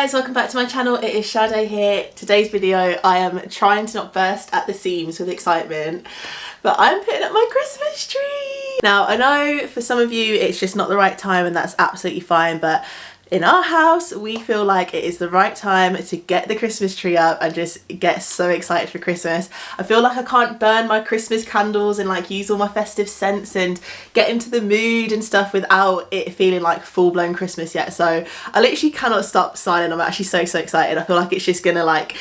guys, welcome back to my channel. It is Shannon here. Today's video, I am trying to not burst at the seams with excitement, but I'm putting up my Christmas tree. Now, I know for some of you it's just not the right time, and that's absolutely fine, but in our house, we feel like it is the right time to get the Christmas tree up and just get so excited for Christmas. I feel like I can't burn my Christmas candles and like use all my festive scents and get into the mood and stuff without it feeling like full-blown Christmas yet. So I literally cannot stop smiling. I'm actually so excited. I feel like it's just gonna like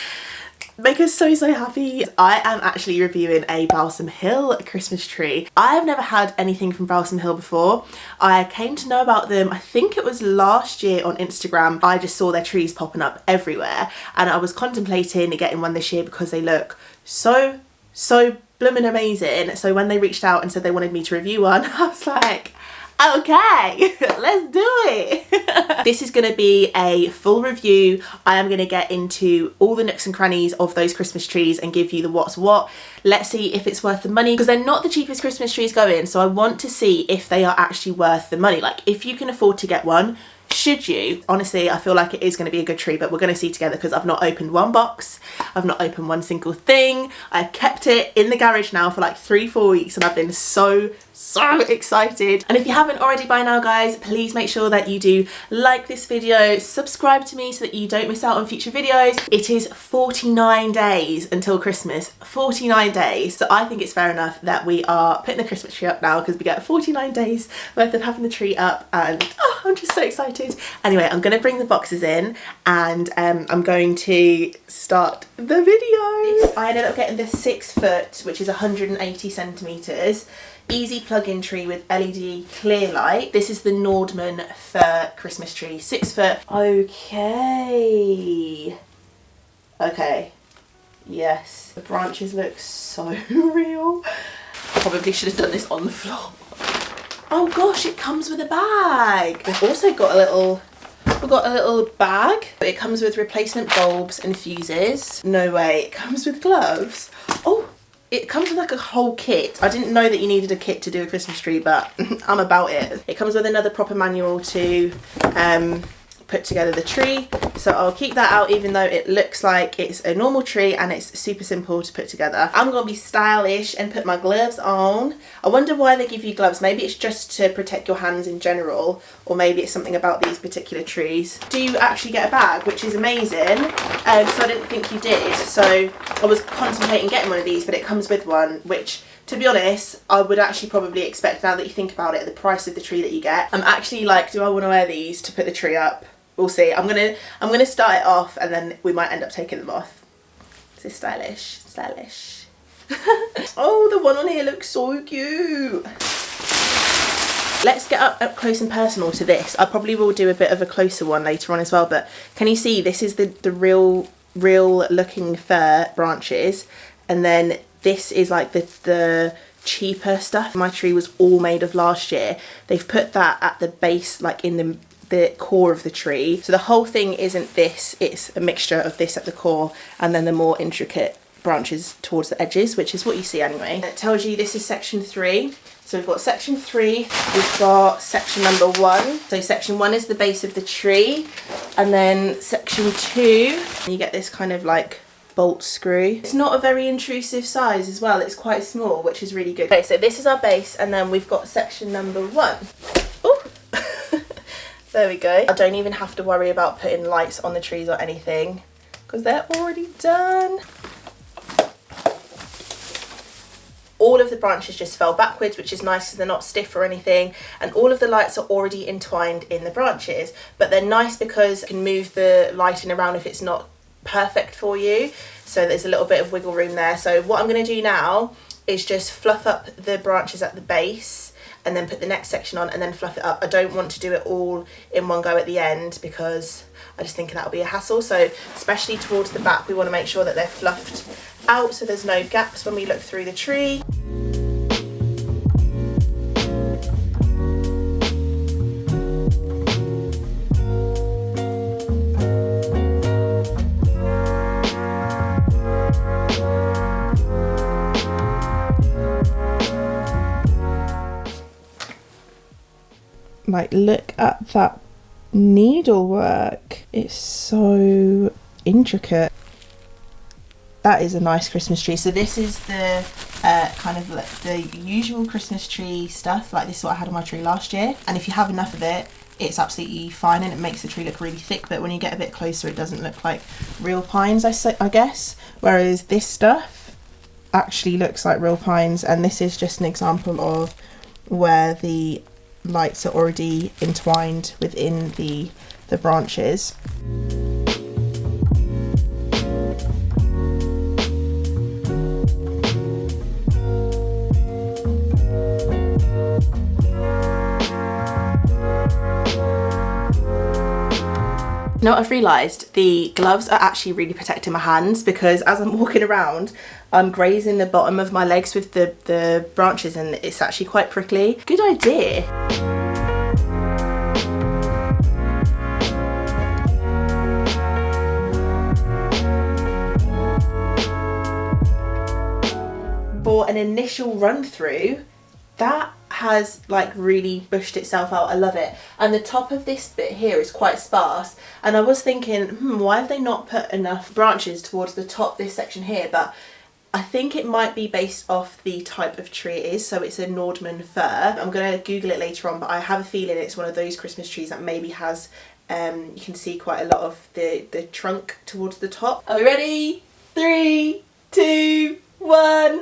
make us so happy. I am actually reviewing a Balsam Hill Christmas tree. I have never had anything from Balsam Hill before. I came to know about them, I think it was last year on Instagram. I just saw their trees popping up everywhere and I was contemplating getting one this year because they look so blooming amazing. So when they reached out and said they wanted me to review one, I was like, okay, let's do it. This is going to be a full review. I am going to get into all the nooks and crannies of those Christmas trees and give you the what's what. Let's see if it's worth the money, because they're not the cheapest Christmas trees going, so I want to see if they are actually worth the money. Like, if you can afford to get one, should you? Honestly, I feel like it is going to be a good tree, but we're going to see together because I've not opened one box. I've not opened one single thing. I've kept it in the garage now for like 3-4 weeks and I've been so excited. And if you haven't already by now, guys, please make sure that you do like this video, subscribe to me so that you don't miss out on future videos. It is 49 days until Christmas, 49 days. So I think it's fair enough that we are putting the Christmas tree up now because we get 49 days worth of having the tree up, and oh, I'm just so excited. Anyway, I'm going to bring the boxes in and I'm going to start the video. I ended up getting this 6 foot, which is 180 centimeters. Easy plug-in tree with LED clear light. This is the Nordmann Fir Christmas tree, 6 foot. Okay. Yes, the branches look so real. Probably should have done this on the floor. Oh gosh, it comes with a bag. We've also got a little bag. It comes with replacement bulbs and fuses. No way, it comes with gloves. Oh, it comes with like a whole kit. I didn't know that you needed a kit to do a Christmas tree, but I'm about it. It comes with another proper manual to put together the tree. So I'll keep that out, even though it looks like it's a normal tree and it's super simple to put together. I'm gonna be stylish and put my gloves on. I wonder why they give you gloves. Maybe it's just to protect your hands in general, or maybe it's something about these particular trees. Do you actually get a bag, which is amazing, because I didn't think you did. So I was contemplating getting one of these, but it comes with one, which, to be honest, I would actually probably expect, now that you think about it, the price of the tree that you get. I'm actually like, do I want to wear these to put the tree up? We'll see. I'm gonna start it off and then we might end up taking them off. Is this stylish? Stylish. Oh, the one on here looks so cute. Let's get up close and personal to this. I probably will do a bit of a closer one later on as well, but can you see this is the real looking fir branches, and then this is like the cheaper stuff. My tree was all made of last year. They've put that at the base, like in the core of the tree. So the whole thing isn't this, it's a mixture of this at the core and then the more intricate branches towards the edges, which is what you see anyway. It tells you this is section 3. So we've got section 3, we've got section number 1. So section 1 is the base of the tree, and then section 2, you get this kind of like bolt screw. It's not a very intrusive size as well, it's quite small, which is really good. Okay, so this is our base, and then we've got section number 1. Oh, there we go. I don't even have to worry about putting lights on the trees or anything because they're already done. All of the branches just fell backwards, which is nice because they're not stiff or anything, and all of the lights are already entwined in the branches, but they're nice because you can move the lighting around if it's not perfect for you, so there's a little bit of wiggle room there. So what I'm going to do now is just fluff up the branches at the base and then put the next section on and then fluff it up. I don't want to do it all in one go at the end because I just think that'll be a hassle. So especially towards the back, we want to make sure that they're fluffed out so there's no gaps when we look through the tree. Like, look at that needlework. It's so intricate. That is a nice Christmas tree. So this is the kind of like the usual Christmas tree stuff. Like this is what I had on my tree last year. And if you have enough of it, it's absolutely fine and it makes the tree look really thick. But when you get a bit closer, it doesn't look like real pines, I guess. Whereas this stuff actually looks like real pines. And this is just an example of where the lights are already entwined within the branches. You know what I've realised? The gloves are actually really protecting my hands, because as I'm walking around, I'm grazing the bottom of my legs with the branches and it's actually quite prickly. Good idea. For an initial run through, that has like really bushed itself out. I love it. And the top of this bit here is quite sparse, and I was thinking, why have they not put enough branches towards the top, this section here? But I think it might be based off the type of tree it is. So it's a Nordmann Fir. I'm gonna Google it later on, but I have a feeling it's one of those Christmas trees that maybe has you can see quite a lot of the trunk towards the top. Are we ready? 3, 2, 1.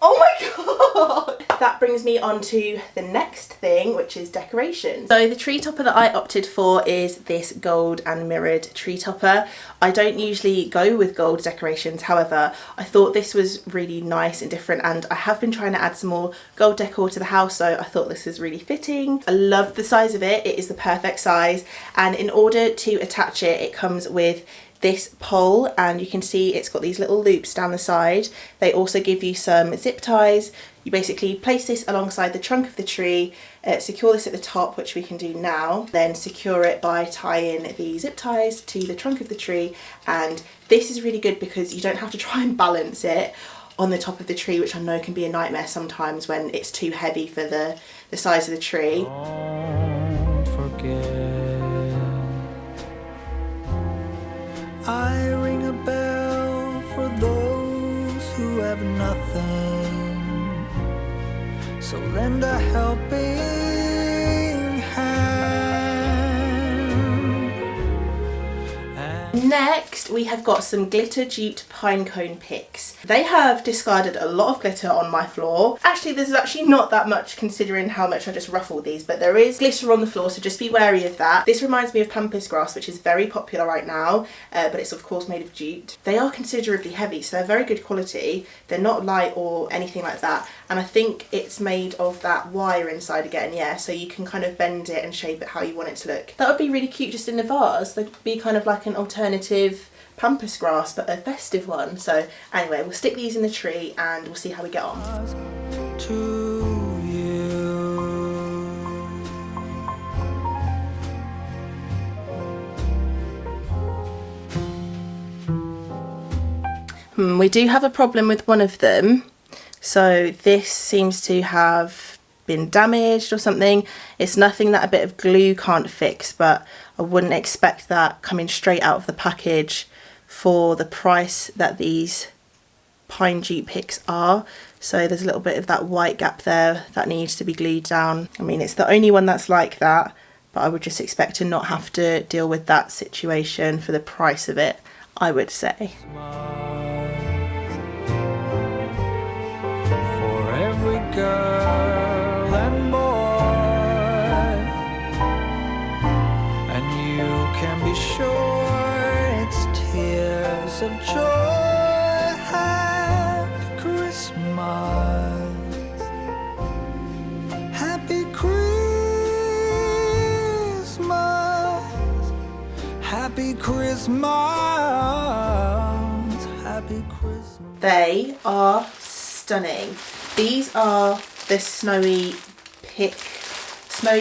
Oh my god! That brings me on to the next thing, which is decorations. So the tree topper that I opted for is this gold and mirrored tree topper. I don't usually go with gold decorations, however, I thought this was really nice and different, and I have been trying to add some more gold decor to the house, so I thought this was really fitting. I love the size of it. It is the perfect size, and in order to attach it, it comes with this pole, and you can see it's got these little loops down the side. They also give you some zip ties. You basically place this alongside the trunk of the tree, secure this at the top, which we can do now, then secure it by tying the zip ties to the trunk of the tree. And this is really good because you don't have to try and balance it on the top of the tree, which I know can be a nightmare sometimes when it's too heavy for the size of the tree. Don't forget, I ring a bell for those who have nothing, so lend a helping hand. Next, we have got some glitter duped pine cone picks. They have discarded a lot of glitter on my floor. Actually, there's actually not that much considering how much I just ruffled these, but there is glitter on the floor, so just be wary of that. This reminds me of pampas grass, which is very popular right now, but it's of course made of jute. They are considerably heavy, so they're very good quality. They're not light or anything like that, and I think it's made of that wire inside again, yeah, so you can kind of bend it and shape it how you want it to look. That would be really cute just in a vase. They'd be kind of like an alternative pampas grass, but a festive one. So anyway, we'll stick these in the tree and we'll see how we get on. We do have a problem with one of them. So this seems to have been damaged or something. It's nothing that a bit of glue can't fix, but I wouldn't expect that coming straight out of the package for the price that these pine jute picks are. So there's a little bit of that white gap there that needs to be glued down. I mean, it's the only one that's like that, but I would just expect to not have to deal with that situation for the price of it, I would say. For every girl and boy, and you can be sure it's tears of joy. Happy Christmas, happy Christmas, happy Christmas, happy Christmas. They are stunning. These are the snowy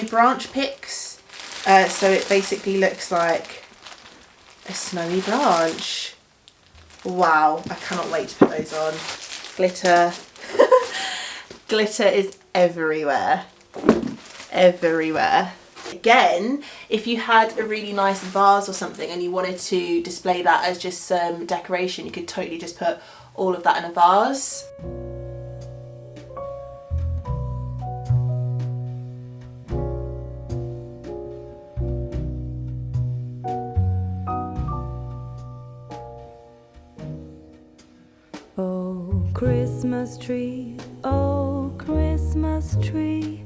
branch picks. So it basically looks like a snowy branch. Wow, I cannot wait to put those on. Glitter. Glitter is everywhere. Everywhere. Again, if you had a really nice vase or something and you wanted to display that as just some decoration, you could totally just put all of that in a vase. Oh, Christmas tree, oh, Christmas tree,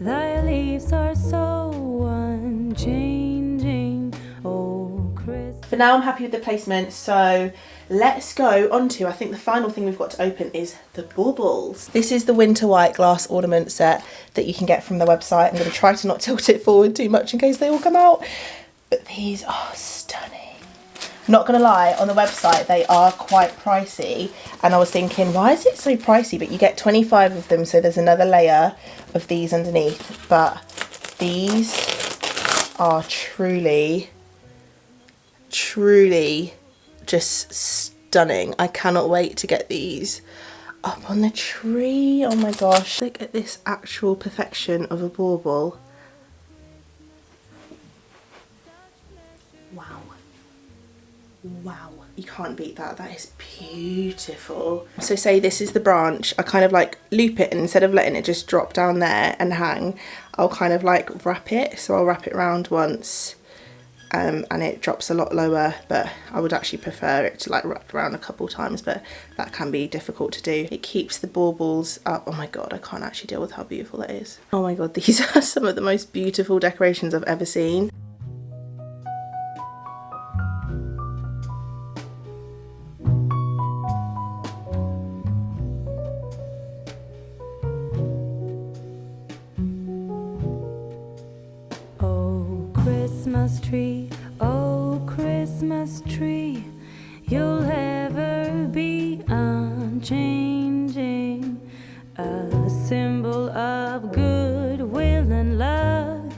thy leaves are so unchanging. Oh, Christmas. For now I'm happy with the placement, so let's go on to, I think the final thing we've got to open is the baubles. This is the winter white glass ornament set that you can get from the website. I'm going to try to not tilt it forward too much in case they all come out. But these are stunning. Not gonna lie, on the website they are quite pricey, and I was thinking, why is it so pricey? But you get 25 of them, so there's another layer of these underneath. But these are truly just stunning. I cannot wait to get these up on the tree. Oh my gosh, look at this actual perfection of a bauble. Wow. Wow, you can't beat that. That is beautiful. So say this is the branch, I kind of like loop it, and instead of letting it just drop down there and hang, I'll kind of like wrap it. So I'll wrap it around once and it drops a lot lower, but I would actually prefer it to like wrap around a couple times, but that can be difficult to do. It keeps the baubles up. Oh my god, I can't actually deal with how beautiful that is. Oh my god, these are some of the most beautiful decorations I've ever seen. Christmas tree, oh Christmas tree, you'll ever be unchanging, a symbol of goodwill and love.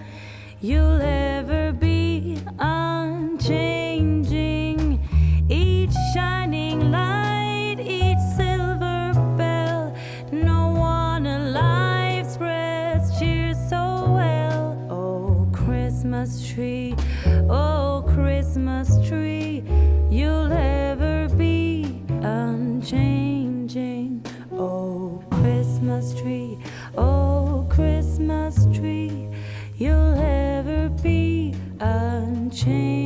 You'll ever be unchanging, each shining light, each silver bell, no one alive spreads cheer so well. Oh Christmas tree, oh Christmas tree, you'll ever be unchanging. Oh Christmas tree, oh Christmas tree, you'll ever be unchanging.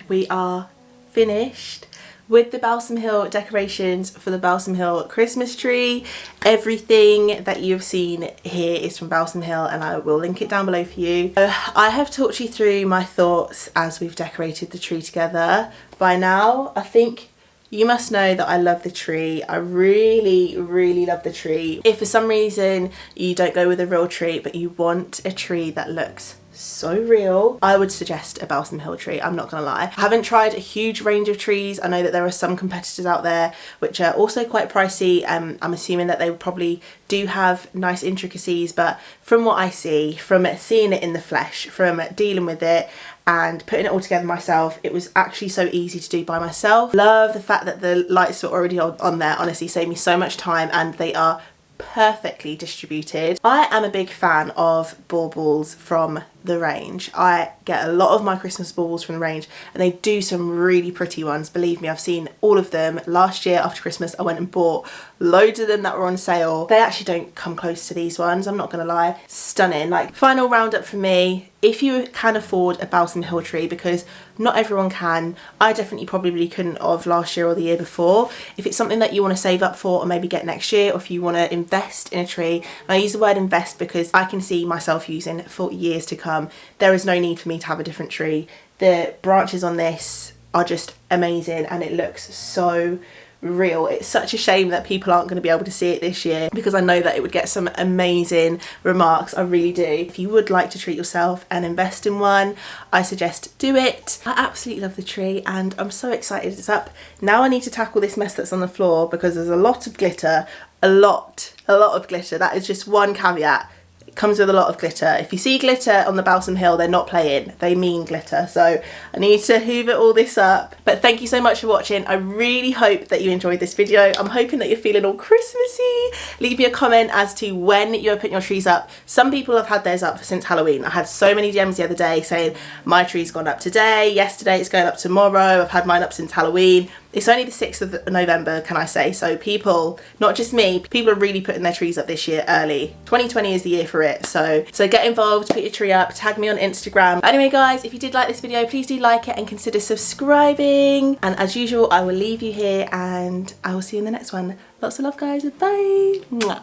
We are finished with the Balsam Hill decorations for the Balsam Hill Christmas tree. Everything that you've seen here is from Balsam Hill, and I will link it down below for you. I have talked you through my thoughts as we've decorated the tree together. By now, I think you must know that I love the tree. I really love the tree. If for some reason you don't go with a real tree, but you want a tree that looks so real, I would suggest a Balsam Hill tree. I'm not gonna lie. I haven't tried a huge range of trees. I know that there are some competitors out there which are also quite pricey. I'm assuming that they probably do have nice intricacies, but from what I see, from seeing it in the flesh, from dealing with it and putting it all together myself, it was actually so easy to do by myself. Love the fact that the lights were already on there. Honestly, saved me so much time, and they are perfectly distributed. I am a big fan of baubles from the range. I get a lot of my Christmas baubles from the range, and they do some really pretty ones. Believe me, I've seen all of them. Last year after Christmas I went and bought loads of them that were on sale. They actually don't come close to these ones, I'm not gonna lie. Stunning. Like, final roundup for me, if you can afford a Balsam Hill tree, because not everyone can, I definitely probably couldn't of last year or the year before. If it's something that you want to save up for or maybe get next year, or if you want to invest in a tree, and I use the word invest because I can see myself using it for years to come, there is no need for me to have a different tree. The branches on this are just amazing, and it looks so real. It's such a shame that people aren't going to be able to see it this year, because I know that it would get some amazing remarks. I really do. If you would like to treat yourself and invest in one, I suggest do it. I absolutely love the tree, and I'm so excited it's up. Now I need to tackle this mess that's on the floor, because there's a lot of glitter, a lot of glitter. That is just one caveat. It comes with a lot of glitter. If you see glitter on the Balsam Hill, they're not playing, they mean glitter. So I need to hoover all this up. But thank you so much for watching. I really hope that you enjoyed this video. I'm hoping that you're feeling all Christmassy. Leave me a comment as to when you're putting your trees up. Some people have had theirs up since Halloween. I had so many DMs the other day saying my tree's gone up today, yesterday, it's going up tomorrow. I've had mine up since Halloween. It's only the 6th of November, can I say. So people, not just me, people are really putting their trees up this year early. 2020 is the year for it. So get involved, put your tree up, tag me on Instagram. Anyway guys, if you did like this video, please do like it and consider subscribing. And as usual, I will leave you here and I will see you in the next one. Lots of love guys, bye. Mwah.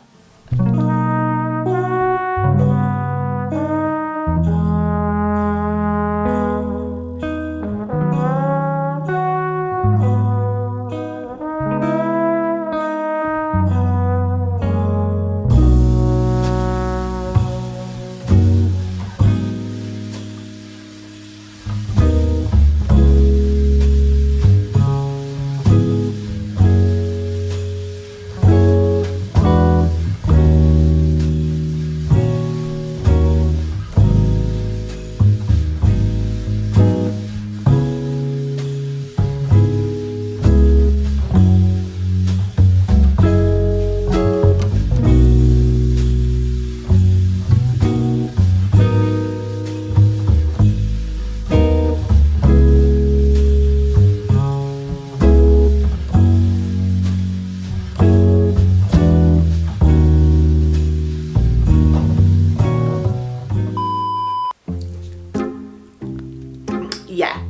Yeah,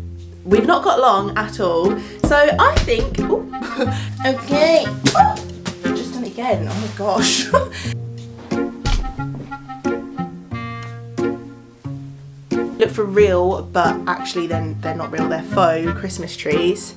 we've not got long at all, so I think okay, I've just done it again. Oh my gosh. Look for real, but actually then they're not real, they're faux Christmas trees.